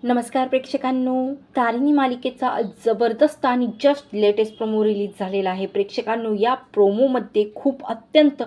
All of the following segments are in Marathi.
नमस्कार प्रेक्षकांनो, तारिणी मालिकेचा जबरदस्त आणि जस्ट लेटेस्ट प्रोमो रिलीज झालेला आहे. प्रेक्षकांनो, या प्रोमोमध्ये खूप अत्यंत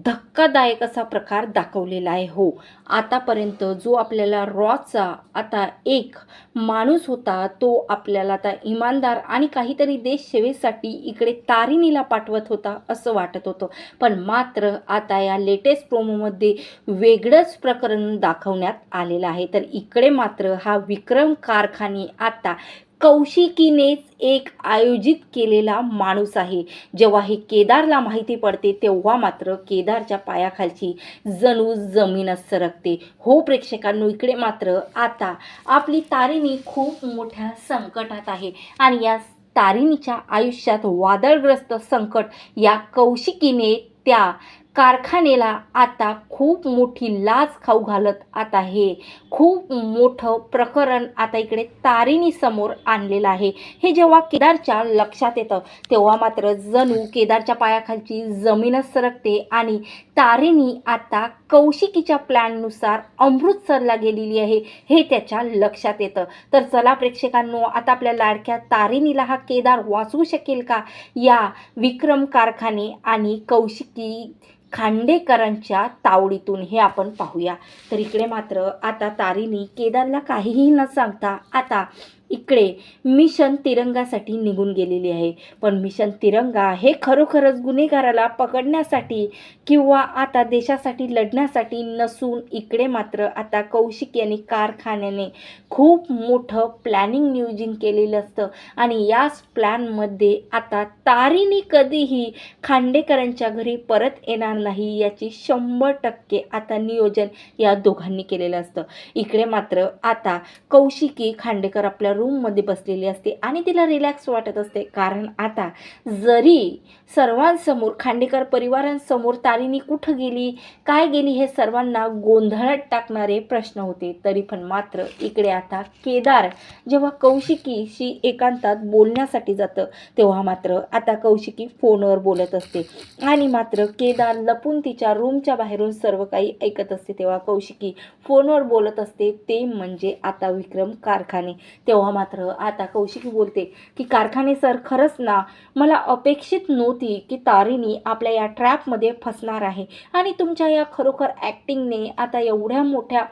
धक्कादायक असा प्रकार दाखवलेला आहे. हो, आतापर्यंत जो आपल्याला रॉचा आता एक माणूस होता, तो आपल्याला आता इमानदार आणि काहीतरी देश सेवेसाठी इकडे तारिणीला पाठवत होता असं वाटत होतं. पण मात्र आता या लेटेस्ट प्रोमोमध्ये वेगळंच प्रकरण दाखवण्यात आलेलं आहे. तर इकडे मात्र हा विक्रम कारखाने आता कौशिकीनेच एक आयोजित केलेला माणूस आहे. जेव्हा हे केदारला माहिती पडते तेव्हा मात्र केदारच्या पायाखालची जणू जमीनच सरकते. हो प्रेक्षकांनो, इकडे मात्र आता आपली तारिणी खूप मोठ्या संकटात आहे आणि या तारिणीच्या आयुष्यात वादळग्रस्त संकट या कौशिकीने त्या कारखान्याला आता खूप मोठी लाच खाऊ घालत आता हे खूप मोठं प्रकरण आता इकडे तारिणीसमोर आणलेलं आहे. हे जेव्हा केदारच्या लक्षात येतं तेव्हा मात्र जणू केदारच्या पायाखालची जमीनच सरकते आणि तारिणी आता कौशिकीच्या प्लॅननुसार अमृतसरला गेलेली आहे हे त्याच्या लक्षात येतं. तर चला प्रेक्षकांनो, आता आपल्या लाडक्या तारिणीला हा केदार वाचवू शकेल का या विक्रम कारखाने आणि कौशिकी खांडेकरांच्या तावडीतून, हे आपण पाहूया. तर इकडे मात्र आता तारिणी केदारला काहीही न सांगता आता इकडे मिशन तिरंगासाठी निघून गेलेली आहे. पण मिशन तिरंगा हे खरोखरच गुन्हेगाराला पकडण्यासाठी किंवा आता देशासाठी लढण्यासाठी नसून इकडे मात्र आता कौशिकी आणि कारखान्याने खूप मोठं प्लॅनिंग नियोजन केलेलं असतं आणि याच प्लॅनमध्ये आता तारिणी कधीही खांडेकरांच्या घरी परत येणार नाही याची 100% आता नियोजन या दोघांनी केलेलं असतं. इकडे मात्र आता कौशिकी खांडेकर आपल्या रूममध्ये बसलेली असते आणि तिला रिलॅक्स वाटत असते, कारण आता जरी सर्वांसमोर खांडेकर परिवारांसमोर तारिणी कुठं गेली काय गेली हे सर्वांना गोंधळात टाकणारे प्रश्न होते, तरी पण मात्र इकडे आता केदार जेव्हा कौशिकीशी एकांतात बोलण्यासाठी जातं तेव्हा मात्र आता कौशिकी फोनवर बोलत असते आणि मात्र केदार लपून तिच्या रूमच्या बाहेरून सर्व काही ऐकत असते. तेव्हा कौशिकी फोनवर बोलत असते ते म्हणजे आता विक्रम कारखाने. तेव्हा मात्र आता कौशिकी बोलते की कारखाने सर, खरंच ना, मला अपेक्षित नव्हती की तारिणी आपल्या या ट्रॅपमध्ये फसणार आहे आणि तुमच्या या खरोखर ॲक्टिंगने आता एवढ्या मोठ्या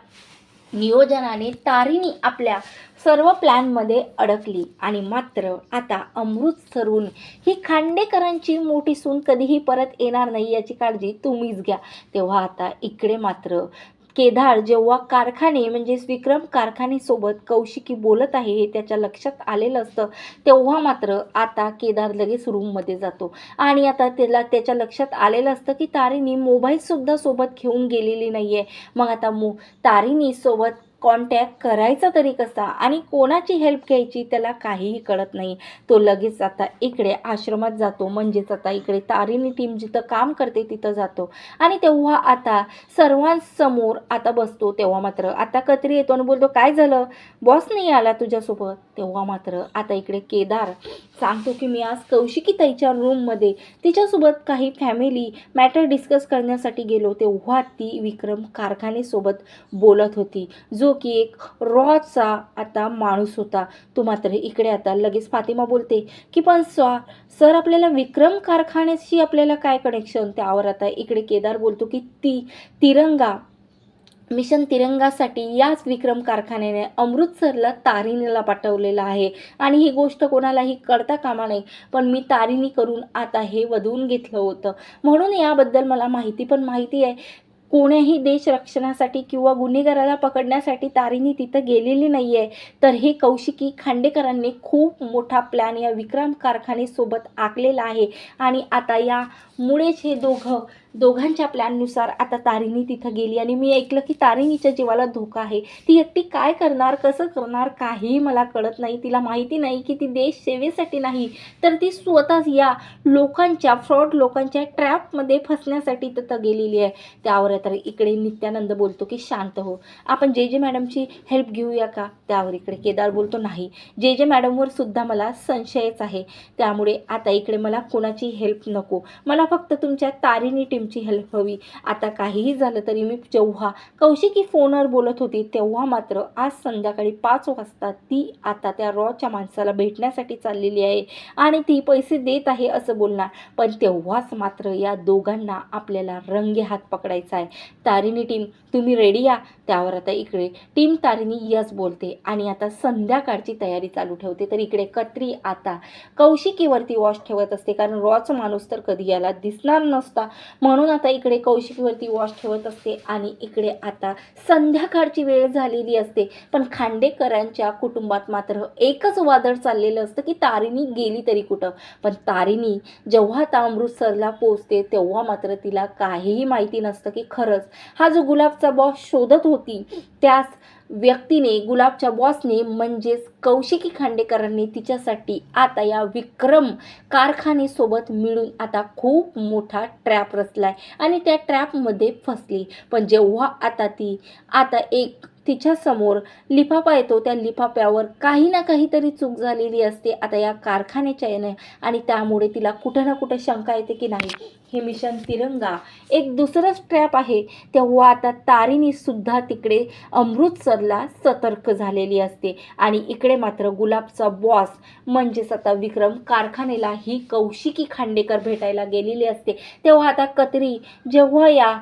नियोजनाने तारिणी आपल्या सर्व प्लॅनमध्ये अडकली आणि मात्र आता अमृतसरहून ही खांडेकरांची मोठी सून कधीही परत येणार नाही याची काळजी तुम्हीच घ्या. तेव्हा आता इकडे मात्र केदार जेव्हा कारखाने म्हणजेच विक्रम कारखानेसोबत कौशिकी बोलत आहे हे त्याच्या लक्षात आलेलं असतं तेव्हा मात्र आता केदार लगेच रूममध्ये जातो आणि आता त्याच्या लक्षात आलेलं असतं की तारिणी मोबाईलसुद्धा सोबत घेऊन गेलेली नाही आहे. मग आता तारिणीसोबत कॉन्टॅक्ट करायचा तरी कसा आणि कोणाची हेल्प घ्यायची त्याला काहीही कळत नाही. तो लगेच आता इकडे आश्रमात जातो, म्हणजेच आता इकडे तारिणी टीम जिथं काम करते तिथं जातो आणि तेव्हा आता सर्वांसमोर आता बसतो. तेव्हा मात्र आता कत्री येतो आणि बोलतो, काय झालं बॉस नाही आला तुझ्यासोबत? तेव्हा मात्र आता इकडे केदार सांगतो की मी आज कौशिकी ताईच्या रूममध्ये तिच्यासोबत काही फॅमिली मॅटर डिस्कस करण्यासाठी गेलो, तेव्हा ती विक्रम कारखानेसोबत बोलत होती जो की एक रॉचा आता माणूस होता. तो मात्र इकडे आता लगेच फातिमा बोलते की पण सर आपल्याला विक्रम कारखान्याशी आपल्याला काय कनेक्शन? त्यावर आता इकडे केदार बोलतो की तिरंगा मिशन तिरंगासाठी याच विक्रम कारखान्याने अमृतसरला तारिणीला पाठवलेलं आहे आणि ही गोष्ट कोणालाही कळता कामा नये, पण मी तारिणी करून आता हे वधवून घेतलं होतं म्हणून याबद्दल मला माहिती आहे. कोण्याही देश रक्षणासाठी किंवा गुन्हेगाराला पकडण्यासाठी तारिणी तिथं गेलेली नाही आहे. तर हे कौशिकी खांडेकरांनी खूप मोठा प्लॅन या विक्रम कारखानेसोबत आखलेला आहे आणि आता यामुळेच हे दोघांच्या प्लॅननुसार आता तारिणी तिथं गेली आणि मी ऐकलं की तारिणीच्या जीवाला धोका आहे. ती एकटी काय करणार, कसं करणार काहीही मला कळत नाही. तिला माहिती नाही की ती देश सेवेसाठी नाही तर ती स्वतःच या लोकांच्या फ्रॉड लोकांच्या ट्रॅपमध्ये फसण्यासाठी तिथं गेलेली आहे. त्यावर तर इकडे नित्यानंद बोलतो की शांत हो, आपण जे मॅडमची हेल्प घेऊया का? त्यावर इकडे केदार बोलतो नाही, जे मॅडमवर सुद्धा मला संशयच आहे, त्यामुळे आता इकडे मला कोणाची हेल्प नको, मला फक्त तुमच्या तारिणी टीम टीमची हेल्प हवी. आता काहीही झालं तरी मी जेव्हा कौशिकी फोनवर बोलत होती तेव्हा मात्र आज संध्याकाळी 5 वाजता ती आता त्या रॉच्या माणसाला भेटण्यासाठी चाललेली आहे आणि ती पैसे देत आहे असं बोलणार. पण तेव्हाच मात्र या दोघांना आपल्याला रंगेहात पकडायचा आहे. तारिणी टीम तुम्ही रेडी या. त्यावर आता इकडे टीम तारिणी यस बोलते आणि आता संध्याकाळची तयारी चालू ठेवते. तर इकडे कत्री आता कौशिकीवरती वॉच ठेवत असते, कारण रॉचा माणूस तर कधी याला दिसणार नसता, म्हणून आता इकडे कौशिकीवरती वॉच ठेवत असते. आणि इकडे आता संध्याकाळची वेळ झालेली असते. पण खांडेकरांच्या कुटुंबात मात्र एकच वादळ चाललेलं असतं की तारिणी गेली तरी कुठं. पण तारिणी जेव्हा आता अमृतसरला पोचते तेव्हा मात्र तिला काहीही माहिती नसतं की खरंच हा जो गुलाबचा बॉस शोधत होती त्याच व्यक्तीने, गुलाबच्या बॉसने म्हणजेच कौशिकी खांडेकरांनी तिच्यासाठी आता या विक्रम कारखानेसोबत मिळून आता खूप मोठा ट्रॅप रचलाय आणि त्या ट्रॅपमध्ये फसली. पण जेव्हा आता एक तिच्यासमोर लिफाफा येतो, त्या लिफाफ्यावर काही ना काहीतरी चूक झालेली असते आता या कारखान्याच्या याने, आणि त्यामुळे तिला कुठं ना कुठं शंका येते की नाही हे मिशन तिरंगा एक दुसरंच ट्रॅप आहे. तेव्हा आता तारिणीसुद्धा तिकडे अमृतसरला सतर्क झालेली असते आणि इकडे मात्र गुलाबचा बॉस म्हणजेच आता विक्रम कारखान्याला ही कौशिकी खांडेकर भेटायला गेलेली असते. तेव्हा आता कत्री जेव्हा या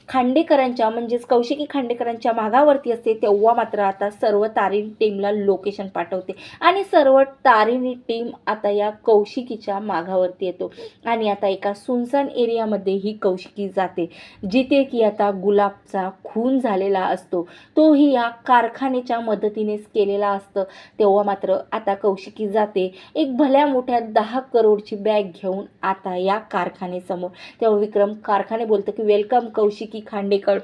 खांडेकरांच्या म्हणजेच कौशिकी खांडेकरांच्या मागावरती असते तेव्हा मात्र आता सर्व तारिणी टीमला लोकेशन पाठवते आणि सर्व तारिणी टीम आता या कौशिकीच्या मागावरती येतो आणि आता एका सुनसान एरियामध्ये ही कौशिकी जाते जिथे की आता गुलाबचा खून झालेला असतो, तोही या कारखान्याच्या मदतीनेच केलेला असतं. तेव्हा मात्र आता कौशिकी जाते एक भल्या मोठ्या 10 करोडची बॅग घेऊन आता या कारखान्यासमोर. तेव्हा विक्रम कारखाने बोलतं की वेलकम कौशिकी खांडेकर,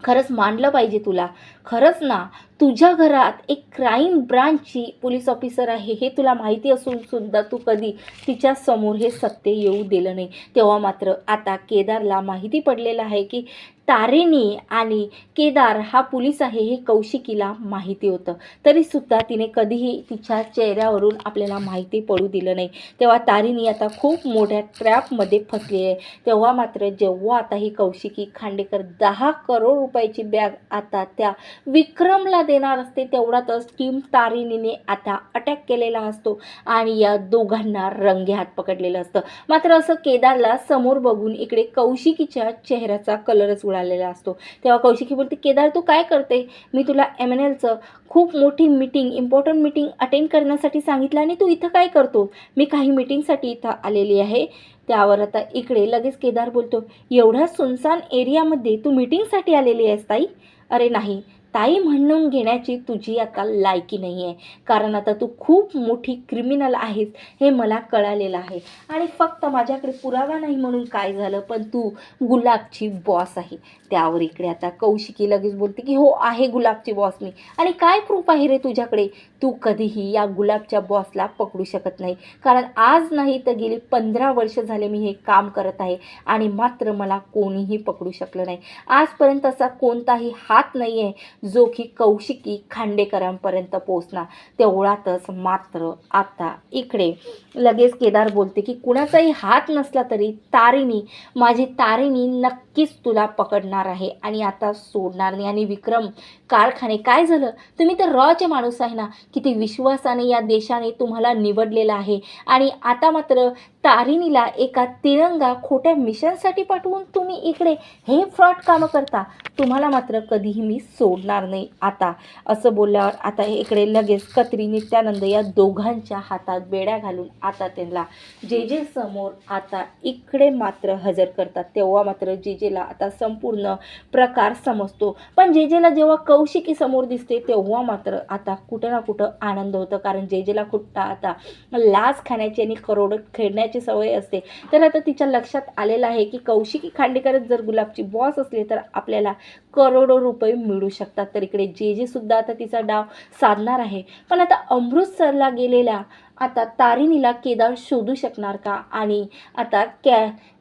खरंच मानलं पाहिजे तुला. खरंच ना, तुझ्या घरात एक क्राईम ब्रांचची पोलीस ऑफिसर आहे हे तुला माहिती असून सुद्धा तू कधी तिच्या समोर हे सत्य येऊ दिलं नाही. तेव्हा मात्र आता केदारला माहिती पडलेलं आहे की तारिणी आणि केदार हा पोलीस आहे हे कौशिकीला माहिती होतं, तरीसुद्धा तिने कधीही तिच्या चेहऱ्यावरून आपल्याला माहिती पडू दिलं नाही. तेव्हा तारिणी आता खूप मोठ्या ट्रॅपमध्ये फसली आहे. तेव्हा मात्र जेव्हा आता ही कौशिकी खांडेकर 10 करोड रुपयाची बॅग आता त्या विक्रमला देणार असते तेवढ्यातच टीम तारिणीने आता अटॅक केलेला असतो आणि या दोघांना रंगेहात पकडलेलं असतं. मात्र असं केदारला समोर बघून इकडे कौशिकीच्या चेहऱ्याचा कलरच उडालेला असतो. तेव्हा कौशिकी बोलते, केदार तू काय करते? मी तुला MNLचं खूप मोठी मीटिंग, इम्पॉर्टंट मीटिंग अटेंड करण्यासाठी सांगितलं आणि तू इथं काय करतो? मी काही मीटिंगसाठी इथं आलेली आहे. त्यावर आता इकडे लगेच केदार बोलतो, एवढ्या सुनसान एरियामध्ये तू मीटिंगसाठी आलेली आहेस ताई? अरे नाही ताई म्हणून घेण्याची तुझी आता लायकी नाही आहे, कारण आता तू खूप मोठी क्रिमिनल आहेस हे मला कळालेलं आहे आणि फक्त माझ्याकडे पुरावा नाही म्हणून काय झालं, पण तू गुलाबची बॉस आहे. त्यावर इकडे आता कौशिकी लगेच बोलते की हो आहे गुलाबची बॉस मी, आणि काय प्रूफ आहे रे तुझ्याकडे? तू कधीही या गुलाबच्या बॉसला पकडू शकत नाही, कारण आज नाही तर गेली 15 वर्ष झाले मी हे काम करत आहे आणि मात्र मला कोणीही पकडू शकलं नाही. आजपर्यंत असा कोणताही हात नाही आहे जो की कौशिकी खांडेकरांपर्यंत पोचणार. तेवढ्यातच मात्र आता इकडे लगेच केदार बोलते की कुणाचाही हात नसला तरी तारिणी, माझी तारिणी नक्कीच तुला पकडणार आहे आणि आता सोडणार नाही. आणि विक्रम कारखाने काय झालं? तुम्ही तर रॉचे माणूस आहे ना, किती विश्वासाने या देशाने तुम्हाला निवडलेलं आहे आणि आता मात्र तारिणीला एका तिरंगा खोट्या मिशनसाठी पाठवून तुम्ही इकडे हे फ्रॉड कामं करता. तुम्हाला मात्र कधीही मी सोडणार नाही आता. असं बोलल्यावर आता इकडे लगेच कत्री नित्यानंद या दोघांच्या हातात बेड्या घालून आता त्यांना जे समोर आता इकडे मात्र हजर करतात. तेव्हा मात्र जेला आता संपूर्ण प्रकार समजतो. पण जेला जेव्हा कौशिकी समोर दिसते तेव्हा मात्र आता कुठं ना कुठं आनंद होतं, कारण जेला कुठं आता लाच खाण्याची आणि करोड खेळण्याची सवय असते. तर आता तिच्या लक्षात आलेलं आहे की कौशिकी खांडेकरच जर गुलाबची बॉस असली तर आपल्याला करोडो रुपये मिळू शकतात. तर इकडे जे सुद्धा आता तिचा डाव साधणार आहे. पण आता अमृतसरला गेलेल्या आता तारिणीला केदार शोधू शकणार का? आणि आता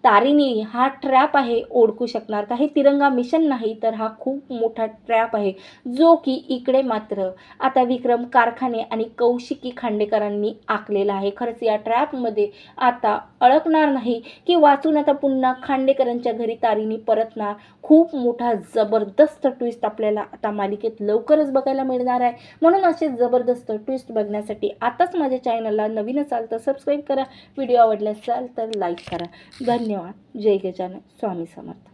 तारिणी हा ट्रॅप आहे ओळखू शकणार का? हे तिरंगा मिशन नाही, तर हा खूप मोठा ट्रॅप आहे, जो की इकडे मात्र आता विक्रम कारखाने आणि कौशिकी खांडेकरांनी आखलेला आहे. खरंच या ट्रॅपमध्ये आता अडकणार नाही की वाचून आता पुन्हा खांडेकरांच्या घरी तारिणी परतणार. खूप मोठा जबरदस्त ट्विस्ट आपल्याला आता मालिकेत लवकरच बघायला मिळणार आहे. म्हणून असे जबरदस्त ट्विस्ट बघण्यासाठी आताच माझ्या चॅनलला नवीन असाल तर सबस्क्राईब करा. व्हिडिओ आवडला असाल तर लाईक करा. धन्यवाद. जय गजानन. स्वामी समर्थ.